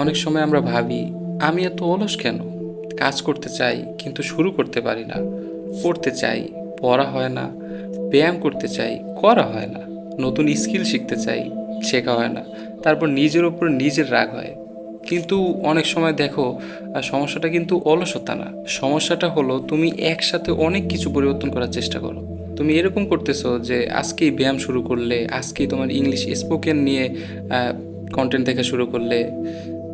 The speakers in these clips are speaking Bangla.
অনেক সময় আমরা ভাবি, আমি এত অলস কেন? কাজ করতে চাই কিন্তু শুরু করতে পারি না। পড়তে চাই, পড়া হয় না। ব্যায়াম করতে চাই, করা হয় না। নতুন স্কিল শিখতে চাই, শেখা হয় না। তারপর নিজের ওপর নিজের রাগ হয়। কিন্তু অনেক সময় দেখো, সমস্যাটা কিন্তু অলসতা না। সমস্যাটা হলো তুমি একসাথে অনেক কিছু পরিবর্তন করার চেষ্টা করো। তুমি এরকম করতেছো যে আজকেই ব্যায়াম শুরু করলে, আজকেই তোমার ইংলিশ স্পোকেন নিয়ে কন্টেন্ট দেখা শুরু করলে,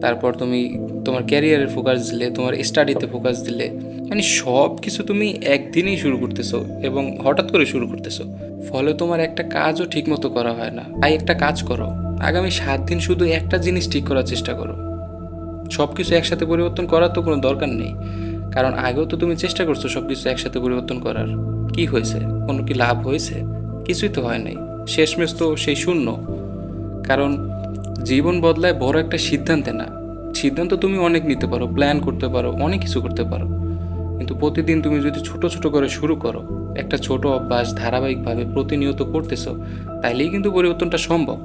তারপর তুমি তোমার ক্যারিয়ারে ফোকাস দিলে, তোমার স্টাডিতে ফোকাস দিলে। মানে সব কিছু তুমি একদিনেই শুরু করতেছো এবং হঠাৎ করে শুরু করতেছো। ফলে তোমার একটা কাজও ঠিকমতো করা হয় না। তাই একটা কাজ করো, আগামী 7 দিন শুধু একটা জিনিস ঠিক করার চেষ্টা করো। সব কিছু একসাথে পরিবর্তন করার তো কোনো দরকার নেই, কারণ আগেও তো তুমি চেষ্টা করছো সব কিছু একসাথে পরিবর্তন করার। কি হয়েছে? কোনো কি লাভ হয়েছে? কিছুই তো হয় নাই। শেষমেশ তো সেই শূন্য। কারণ জীবন বদলায় বড় একটা সিদ্ধান্তে না। সিদ্ধান্ত তুমি অনেক নিতে পারো, প্ল্যান করতে পারো, অনেক কিছু করতে পারো। কিন্তু প্রতিদিন তুমি যদি ছোট ছোট করে শুরু করো, একটা ছোট অভ্যাস ধারাবাহিকভাবে প্রতিনিয়ত করতেছো, তাইলেই কিন্তু পরিবর্তনটা সম্ভব।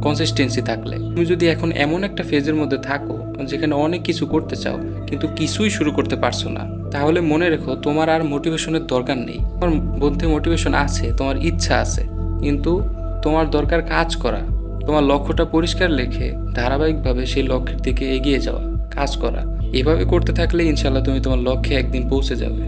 কনসিস্টেন্সি থাকলে। তুমি যদি এখন এমন একটা ফেজের মধ্যে থাকো যেখানে অনেক কিছু করতে চাও কিন্তু কিছুই শুরু করতে পারছো না, তাহলে মনে রেখো তোমার আর মোটিভেশনের দরকার নেই। তোমার মধ্যে মোটিভেশন আছে, তোমার ইচ্ছা আছে, কিন্তু তোমার দরকার কাজ করা। তোমার লক্ষ্যটা পরিষ্কার রেখে ধারাবাহিকভাবে সেই লক্ষ্যের দিকে এগিয়ে যাওয়া, কাজ করা। এভাবে করতে থাকলে ইনশাল্লাহ তুমি তোমার লক্ষ্যে একদিন পৌঁছে যাবে।